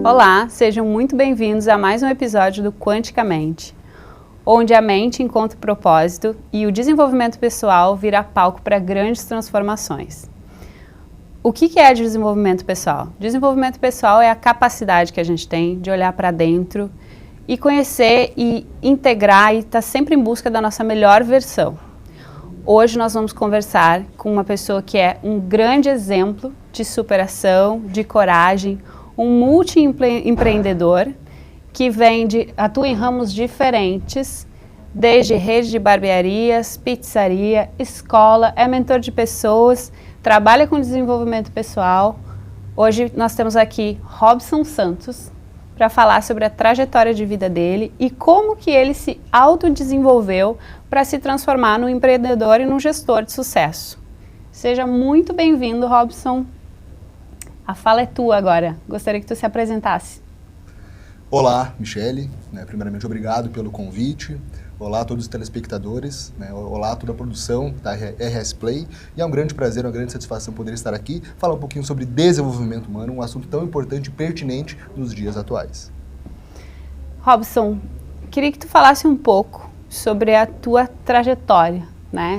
Olá, sejam muito bem-vindos a mais um episódio do Quanticamente, onde a mente encontra o propósito e o desenvolvimento pessoal vira palco para grandes transformações. O que é desenvolvimento pessoal? Desenvolvimento pessoal é a capacidade que a gente tem de olhar para dentro e conhecer e integrar e estar sempre em busca da nossa melhor versão. Hoje nós vamos conversar com uma pessoa que é um grande exemplo de superação, de coragem, um multi-empreendedor que atua em ramos diferentes, desde rede de barbearias, pizzaria, escola, é mentor de pessoas, trabalha com desenvolvimento pessoal. Hoje nós temos aqui Robson Santos para falar sobre a trajetória de vida dele e como que ele se autodesenvolveu para se transformar num empreendedor e num gestor de sucesso. Seja muito bem-vindo, Robson. A fala é tua agora. Gostaria que tu se apresentasse. Olá, Michele. Primeiramente, obrigado pelo convite. Olá a todos os telespectadores. Olá a toda a produção da RS Play. E é um grande prazer, uma grande satisfação poder estar aqui, falar um pouquinho sobre desenvolvimento humano, um assunto tão importante e pertinente nos dias atuais. Robson, queria que tu falasse um pouco sobre a tua trajetória.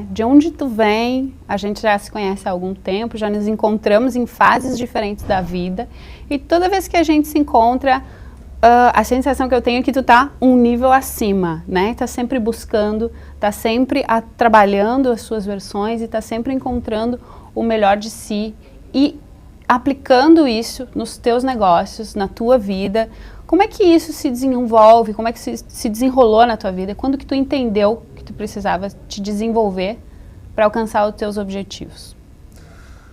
De onde tu vem, a gente já se conhece há algum tempo, já nos encontramos em fases diferentes da vida e toda vez que a gente se encontra, a sensação que eu tenho é que tu tá um nível acima, tá sempre buscando, tá sempre trabalhando as suas versões e tá sempre encontrando o melhor de si e aplicando isso nos teus negócios, na tua vida. Como é que isso se desenvolve, como é que se desenrolou na tua vida? Quando que tu entendeu que tu precisava te desenvolver para alcançar os teus objetivos?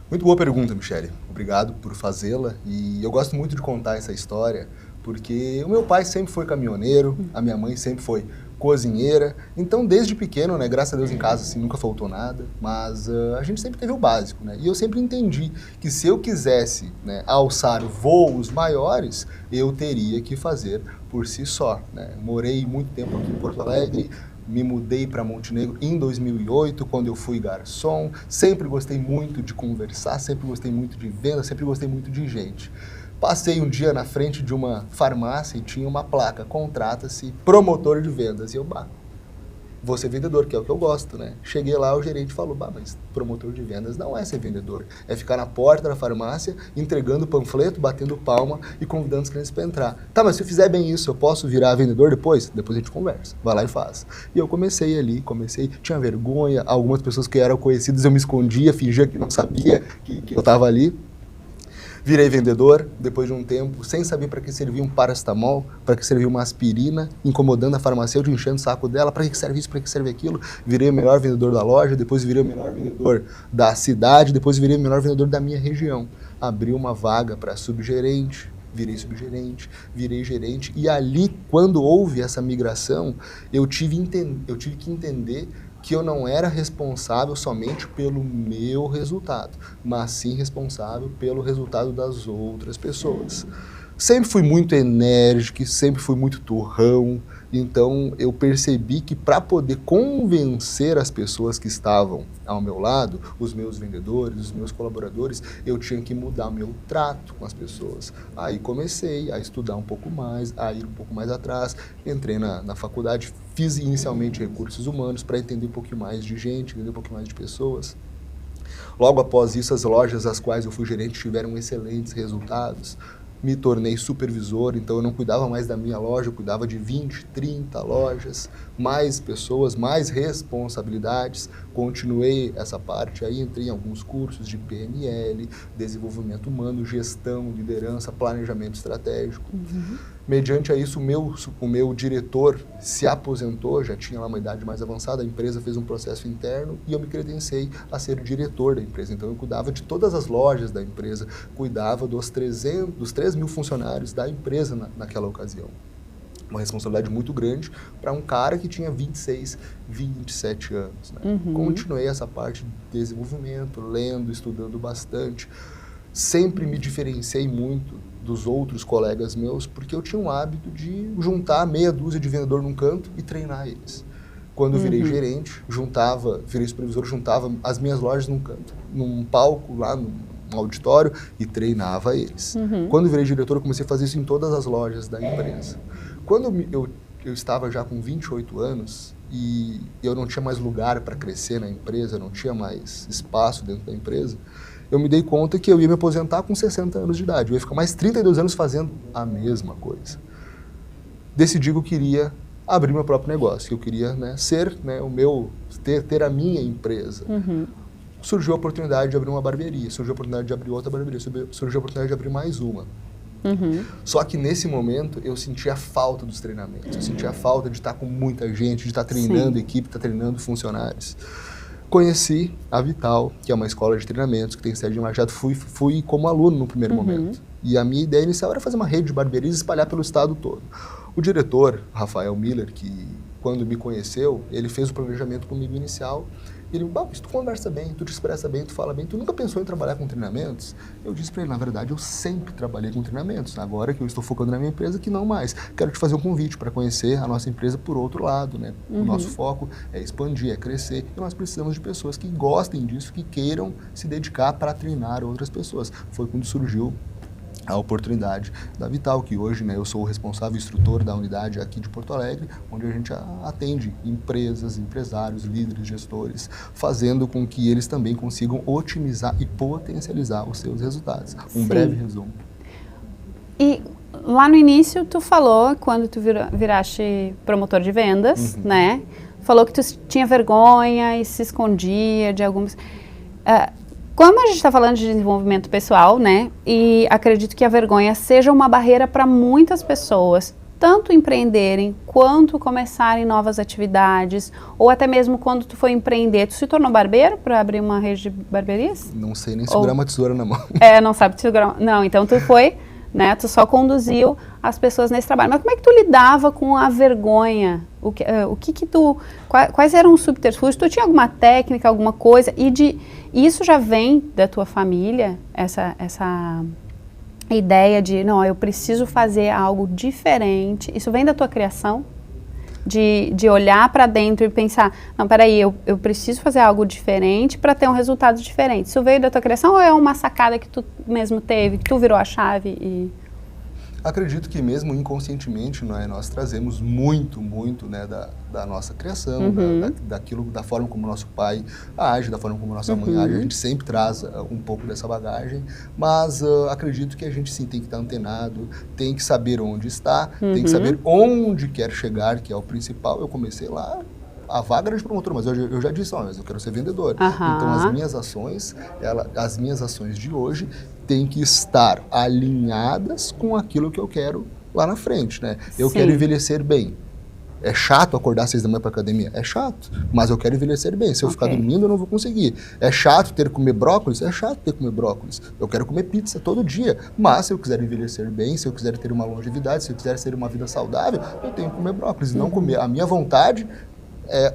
Muito boa pergunta, Michele. Obrigado por fazê-la. E eu gosto muito de contar essa história porque o meu pai sempre foi caminhoneiro, a minha mãe sempre foi cozinheira. Então, desde pequeno, graças a Deus em casa assim, nunca faltou nada, mas a gente sempre teve o básico. E eu sempre entendi que se eu quisesse alçar voos maiores, eu teria que fazer por si só. Morei muito tempo aqui em Porto Alegre, me mudei para Montenegro em 2008, quando eu fui garçom. Sempre gostei muito de conversar, sempre gostei muito de venda, sempre gostei muito de gente. Passei um dia na frente de uma farmácia e tinha uma placa, contrata-se promotor de vendas. E eu, vou ser vendedor, que é o que eu gosto, Cheguei lá, o gerente falou, mas promotor de vendas não é ser vendedor, é ficar na porta da farmácia, entregando panfleto, batendo palma e convidando os clientes para entrar. Tá, mas se eu fizer bem isso, eu posso virar vendedor depois? Depois a gente conversa, vai lá e faz. E eu comecei ali, tinha vergonha, algumas pessoas que eram conhecidas eu me escondia, fingia que não sabia que eu estava ali. Virei vendedor, depois de um tempo, sem saber para que servia um paracetamol, para que servia uma aspirina, incomodando a farmacêutica, enchendo o saco dela, para que serve isso, para que serve aquilo. Virei o melhor vendedor da loja, depois virei o melhor vendedor da cidade, depois virei o melhor vendedor da minha região. Abri uma vaga para subgerente, virei subgerente, virei gerente, e ali, quando houve essa migração, eu tive que entender que eu não era responsável somente pelo meu resultado, mas sim responsável pelo resultado das outras pessoas. Sempre fui muito enérgico, sempre fui muito turrão, então eu percebi que para poder convencer as pessoas que estavam ao meu lado, os meus vendedores, os meus colaboradores, eu tinha que mudar o meu trato com as pessoas. Aí comecei a estudar um pouco mais, a ir um pouco mais atrás, entrei na faculdade, fiz inicialmente recursos humanos para entender um pouquinho mais de gente, entender um pouquinho mais de pessoas. Logo após isso, as lojas às quais eu fui gerente tiveram excelentes resultados. Me tornei supervisor, então eu não cuidava mais da minha loja, eu cuidava de 20, 30 lojas, mais pessoas, mais responsabilidades. Continuei essa parte, aí entrei em alguns cursos de PNL, desenvolvimento humano, gestão, liderança, planejamento estratégico. Mediante a isso, o meu diretor se aposentou, já tinha lá uma idade mais avançada, a empresa fez um processo interno e eu me credenciei a ser diretor da empresa. Então eu cuidava de todas as lojas da empresa, cuidava dos 3 mil funcionários da empresa naquela ocasião. Uma responsabilidade muito grande para um cara que tinha 26, 27 anos. Continuei essa parte de desenvolvimento, lendo, estudando bastante. Sempre me diferenciei muito dos outros colegas meus, porque eu tinha um hábito de juntar meia dúzia de vendedor num canto e treinar eles. Quando eu virei gerente, virei supervisor, juntava as minhas lojas num canto, num palco lá auditório e treinava eles. Quando eu virei diretor, eu comecei a fazer isso em todas as lojas da empresa. Quando eu estava já com 28 anos e eu não tinha mais lugar para crescer na empresa, não tinha mais espaço dentro da empresa, eu me dei conta que eu ia me aposentar com 60 anos de idade. Eu ia ficar mais 32 anos fazendo a mesma coisa. Decidi que eu queria abrir meu próprio negócio, que eu queria, né, ser, né, ter a minha empresa. Surgiu a oportunidade de abrir uma barbearia, surgiu a oportunidade de abrir outra barbearia, surgiu a oportunidade de abrir mais uma. Só que nesse momento eu sentia a falta dos treinamentos, eu sentia a falta de estar com muita gente, de estar treinando equipe, de estar treinando funcionários. Conheci a Vital, que é uma escola de treinamentos que tem sede em Machado. Fui como aluno no primeiro momento. E a minha ideia inicial era fazer uma rede de barbearias e espalhar pelo estado todo. O diretor, Rafael Miller, que quando me conheceu, ele fez o planejamento comigo inicial. E ele me disse, tu conversa bem, tu te expressa bem, tu fala bem, tu nunca pensou em trabalhar com treinamentos? Eu disse para ele, na verdade, eu sempre trabalhei com treinamentos. Agora que eu estou focando na minha empresa, que não mais. Quero te fazer um convite para conhecer a nossa empresa por outro lado, né? O nosso foco é expandir, é crescer. E nós precisamos de pessoas que gostem disso, que queiram se dedicar para treinar outras pessoas. Foi quando surgiu a oportunidade da Vital, que hoje, né, eu sou o responsável instrutor da unidade aqui de Porto Alegre, onde a gente atende empresas, empresários, líderes, gestores, fazendo com que eles também consigam otimizar e potencializar os seus resultados. Um breve resumo. E lá no início tu falou, quando tu viraste promotor de vendas, né, falou que tu tinha vergonha e se escondia de algumas... Como a gente está falando de desenvolvimento pessoal, né, e acredito que a vergonha seja uma barreira para muitas pessoas, tanto empreenderem, quanto começarem novas atividades, ou até mesmo quando tu foi empreender. Tu se tornou barbeiro para abrir uma rede de barbearias? Não sei nem segurar uma tesoura na mão. Não sabe segurar. Não, então tu foi, né, tu só conduziu as pessoas nesse trabalho. Mas como é que tu lidava com a vergonha? Quais eram os subterfúgios? Tu tinha alguma técnica, alguma coisa? Isso já vem da tua família, essa ideia de, não, eu preciso fazer algo diferente. Isso vem da tua criação? De olhar para dentro e pensar, não, peraí, eu preciso fazer algo diferente para ter um resultado diferente. Isso veio da tua criação ou é uma sacada que tu mesmo teve, que tu virou a chave e... Acredito que mesmo inconscientemente, né, nós trazemos muito, né, da nossa criação, da forma como nosso pai age, da forma como nossa mãe age. A gente sempre traz um pouco dessa bagagem, mas acredito que a gente sim tem que estar antenado, tem que saber onde está, tem que saber onde quer chegar, que é o principal. Eu comecei lá, a vaga era de promotor, mas eu já disse, mas eu quero ser vendedor. Então as minhas ações de hoje têm que estar alinhadas com aquilo que eu quero lá na frente, né? Eu quero envelhecer bem. É chato acordar às 6 da manhã para academia? É chato, mas eu quero envelhecer bem. Se eu ficar dormindo, eu não vou conseguir. É chato ter que comer brócolis? É chato ter que comer brócolis. Eu quero comer pizza todo dia, mas se eu quiser envelhecer bem, se eu quiser ter uma longevidade, se eu quiser ter uma vida saudável, eu tenho que comer brócolis e não comer. A minha vontade é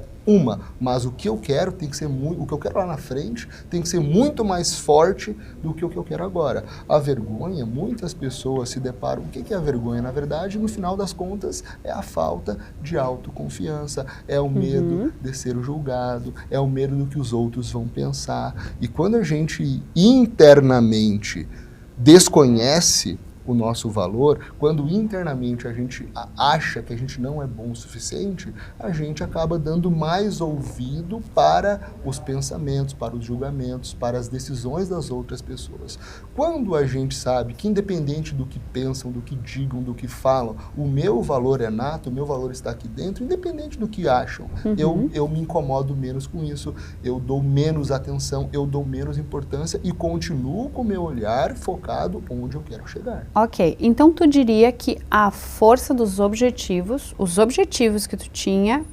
mas o que eu quero tem que ser o que eu quero lá na frente tem que ser muito mais forte do que o que eu quero agora. A vergonha, muitas pessoas se deparam, o que é a vergonha? Na verdade, no final das contas, é a falta de autoconfiança, é o medo de ser julgado, é o medo do que os outros vão pensar. E quando a gente internamente desconhece o nosso valor, quando internamente a gente acha que a gente não é bom o suficiente, a gente acaba dando mais ouvido para os pensamentos, para os julgamentos, para as decisões das outras pessoas. Quando a gente sabe que independente do que pensam, do que digam, do que falam, o meu valor é nato, o meu valor está aqui dentro, independente do que acham, eu me incomodo menos com isso, eu dou menos atenção, eu dou menos importância e continuo com o meu olhar focado onde eu quero chegar. Ok, então tu diria que a força dos objetivos, os objetivos que tu tinha,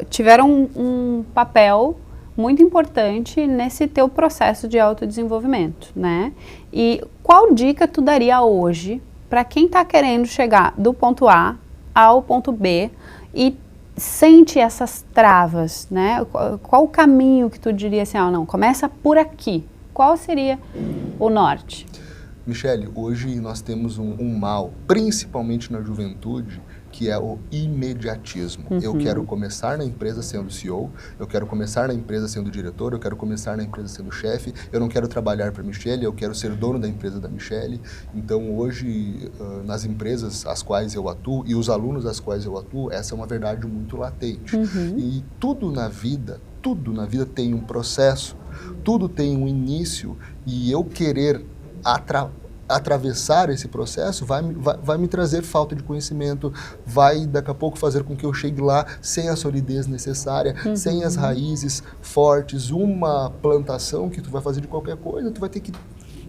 tiveram um papel muito importante nesse teu processo de autodesenvolvimento, né? E qual dica tu daria hoje para quem está querendo chegar do ponto A ao ponto B e sente essas travas, né? Qual o caminho que tu diria assim, não, começa por aqui. Qual seria o norte? Michele, hoje nós temos um mal, principalmente na juventude, que é o imediatismo. Eu quero começar na empresa sendo CEO, eu quero começar na empresa sendo diretor, eu quero começar na empresa sendo chefe, eu não quero trabalhar para a Michele, eu quero ser dono da empresa da Michele. Então, hoje, nas empresas às quais eu atuo e os alunos às quais eu atuo, essa é uma verdade muito latente. E tudo na vida tem um processo, tudo tem um início, e eu querer atravessar esse processo vai me trazer falta de conhecimento, vai daqui a pouco fazer com que eu chegue lá sem a solidez necessária, sem as raízes fortes. Uma plantação que tu vai fazer de qualquer coisa, tu vai ter que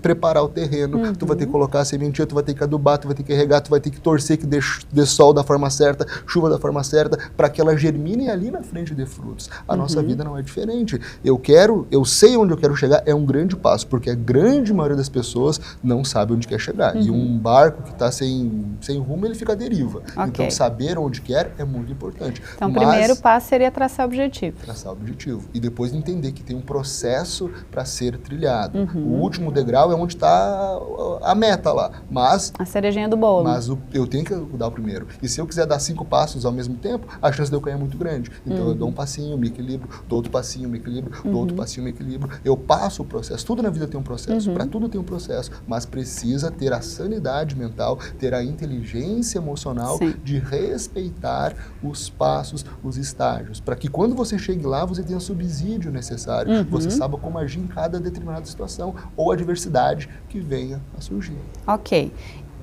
preparar o terreno, tu vai ter que colocar a sementinha, tu vai ter que adubar, tu vai ter que regar, tu vai ter que torcer que dê sol da forma certa, chuva da forma certa, para que ela germine ali na frente dê frutos. A nossa vida não é diferente. Eu sei onde eu quero chegar, é um grande passo, porque a grande maioria das pessoas não sabe onde quer chegar. E um barco que está sem rumo, ele fica à deriva. Então, saber onde quer é muito importante. Então, o primeiro passo seria traçar o objetivo. Traçar o objetivo. E depois entender que tem um processo para ser trilhado. O último degrau é onde está a meta lá, mas... A cerejinha do bolo. Mas eu tenho que dar o primeiro. E se eu quiser dar 5 passos ao mesmo tempo, a chance de eu cair é muito grande. Então eu dou um passinho, me equilibro, dou outro passinho, me equilibro, dou outro passinho, me equilibro. Eu passo o processo. Tudo na vida tem um processo. Para tudo tem um processo. Mas precisa ter a sanidade mental, ter a inteligência emocional de respeitar os passos, os estágios. Para que quando você chegue lá, você tenha o subsídio necessário. Você saiba como agir em cada determinada situação ou adversidade que venha a surgir. Ok.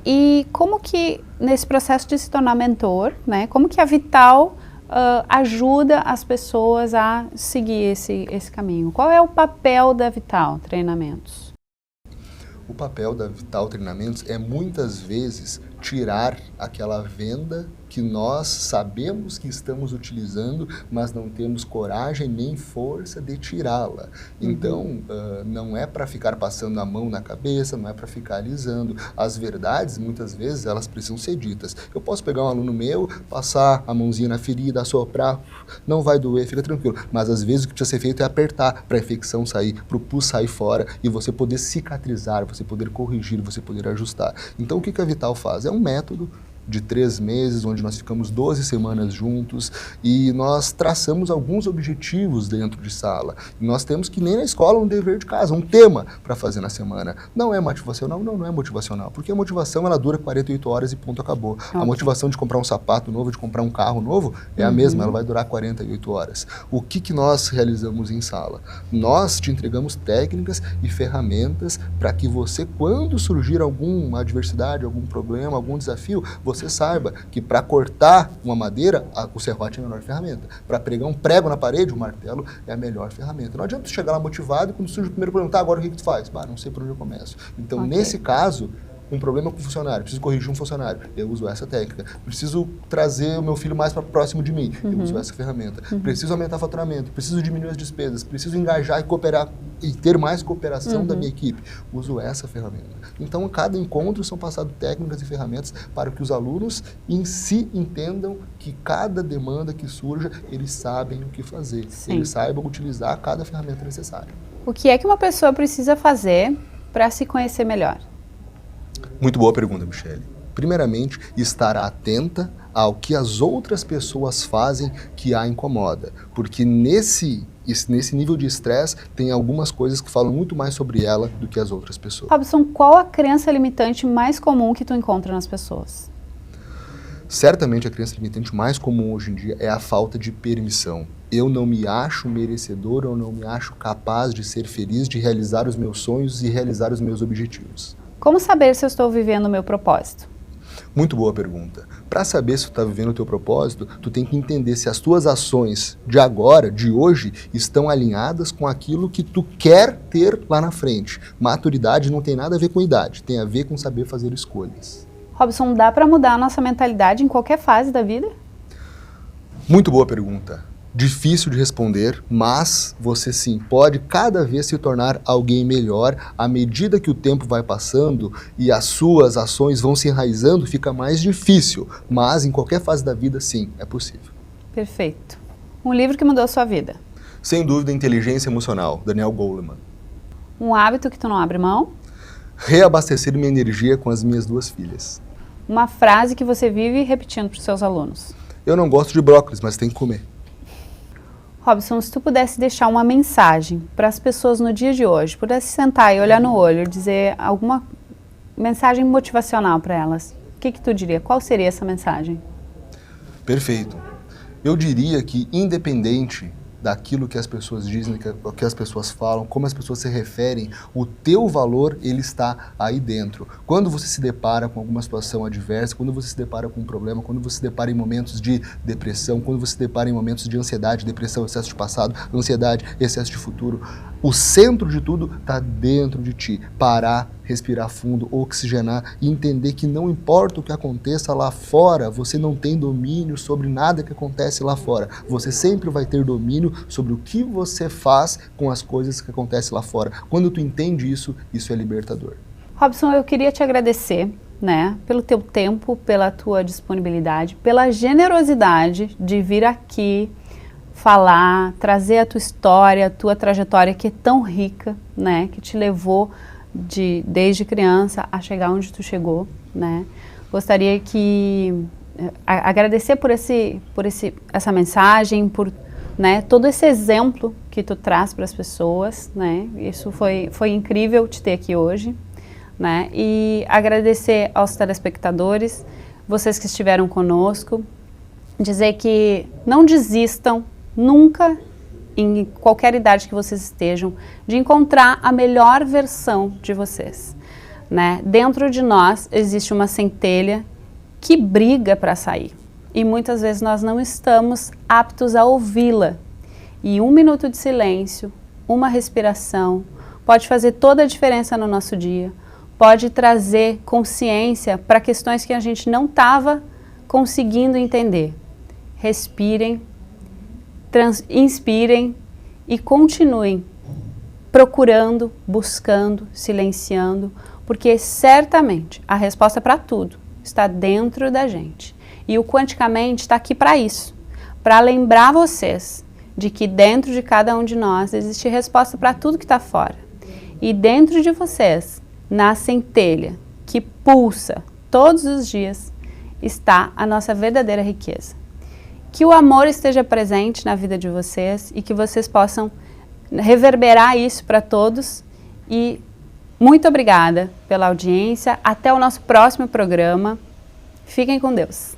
E como que, nesse processo de se tornar mentor, né, como que a Vital ajuda as pessoas a seguir esse caminho? Qual é o papel da Vital Treinamentos? O papel da Vital Treinamentos é, muitas vezes, tirar aquela venda que nós sabemos que estamos utilizando, mas não temos coragem nem força de tirá-la. Então, não é para ficar passando a mão na cabeça, não é para ficar alisando. As verdades, muitas vezes, elas precisam ser ditas. Eu posso pegar um aluno meu, passar a mãozinha na ferida, assoprar, não vai doer, fica tranquilo. Mas, às vezes, o que precisa ser feito é apertar para a infecção sair, para o pus sair fora e você poder cicatrizar, você poder corrigir, você poder ajustar. Então, o que a Vital faz? É um método de 3 meses, onde nós ficamos 12 semanas juntos e nós traçamos alguns objetivos dentro de sala. E nós temos que nem na escola um dever de casa, um tema para fazer na semana. Não é motivacional? Não é motivacional, porque a motivação ela dura 48 horas e ponto, acabou. A motivação de comprar um sapato novo, de comprar um carro novo, é a mesma, ela vai durar 48 horas. O que nós realizamos em sala? Nós te entregamos técnicas e ferramentas para que você, quando surgir alguma adversidade, algum problema, algum desafio, você saiba que para cortar uma madeira, o serrote é a melhor ferramenta. Para pregar um prego na parede, o martelo é a melhor ferramenta. Não adianta tu chegar lá motivado e quando surge o primeiro problema, agora o que tu faz? Não sei por onde eu começo. Então, nesse caso, um problema com o funcionário, preciso corrigir um funcionário, eu uso essa técnica. Preciso trazer o meu filho mais para próximo de mim, eu uso essa ferramenta. Preciso aumentar o faturamento, preciso diminuir as despesas, preciso engajar e cooperar e ter mais cooperação da minha equipe, uso essa ferramenta. Então, a cada encontro são passadas técnicas e ferramentas para que os alunos em si entendam que cada demanda que surja, eles sabem o que fazer, eles saibam utilizar cada ferramenta necessária. O que é que uma pessoa precisa fazer para se conhecer melhor? Muito boa pergunta, Michele. Primeiramente, estar atenta ao que as outras pessoas fazem que a incomoda. Porque nesse nível de estresse, tem algumas coisas que falam muito mais sobre ela do que as outras pessoas. Robson, qual a crença limitante mais comum que tu encontra nas pessoas? Certamente a crença limitante mais comum hoje em dia é a falta de permissão. Eu não me acho merecedor, eu não me acho capaz de ser feliz, de realizar os meus sonhos e realizar os meus objetivos. Como saber se eu estou vivendo o meu propósito? Muito boa pergunta. Para saber se tu está vivendo o teu propósito, tu tem que entender se as tuas ações de agora, de hoje, estão alinhadas com aquilo que tu quer ter lá na frente. Maturidade não tem nada a ver com idade, tem a ver com saber fazer escolhas. Robson, dá para mudar a nossa mentalidade em qualquer fase da vida? Muito boa pergunta. Difícil de responder, mas você sim pode cada vez se tornar alguém melhor à medida que o tempo vai passando e as suas ações vão se enraizando, fica mais difícil, mas em qualquer fase da vida sim, é possível. Perfeito. Um livro que mudou a sua vida? Sem dúvida, Inteligência Emocional, Daniel Goleman. Um hábito que tu não abre mão? Reabastecer minha energia com as minhas 2 filhas. uma frase que você vive repetindo para os seus alunos. Eu não gosto de brócolis, mas tem que comer. Robson, se tu pudesse deixar uma mensagem para as pessoas no dia de hoje, pudesse sentar e olhar no olho, dizer alguma mensagem motivacional para elas, o que tu diria? Qual seria essa mensagem? Perfeito. Eu diria que, independente daquilo que as pessoas dizem, o que as pessoas falam, como as pessoas se referem, o teu valor, ele está aí dentro. Quando você se depara com alguma situação adversa, quando você se depara com um problema, quando você se depara em momentos de depressão, quando você se depara em momentos de ansiedade, depressão, excesso de passado, ansiedade, excesso de futuro, o centro de tudo está dentro de ti. Parar, respirar fundo, oxigenar e entender que não importa o que aconteça lá fora, você não tem domínio sobre nada que acontece lá fora. Você sempre vai ter domínio sobre o que você faz com as coisas que acontecem lá fora. Quando tu entende isso, isso é libertador. Robson, eu queria te agradecer, né, pelo teu tempo, pela tua disponibilidade, pela generosidade de vir aqui falar, trazer a tua história, a tua trajetória que é tão rica, né, que te levou desde criança a chegar onde tu chegou, né. Gostaria que agradecer por essa mensagem, por, né, todo esse exemplo que tu traz para as pessoas, né. Isso foi incrível te ter aqui hoje, né. E agradecer aos telespectadores, vocês que estiveram conosco, dizer que não desistam nunca, em qualquer idade que vocês estejam, de encontrar a melhor versão de vocês, né? Dentro de nós existe uma centelha que briga para sair e muitas vezes nós não estamos aptos a ouvi-la. E 1 minuto de silêncio, uma respiração, pode fazer toda a diferença no nosso dia, pode trazer consciência para questões que a gente não estava conseguindo entender. Respirem, inspirem e continuem procurando, buscando, silenciando, porque certamente a resposta para tudo está dentro da gente. E o Quanticamente está aqui para isso, para lembrar vocês de que dentro de cada um de nós existe resposta para tudo que está fora. E dentro de vocês, na centelha que pulsa todos os dias, está a nossa verdadeira riqueza. Que o amor esteja presente na vida de vocês e que vocês possam reverberar isso para todos. E muito obrigada pela audiência. Até o nosso próximo programa. Fiquem com Deus.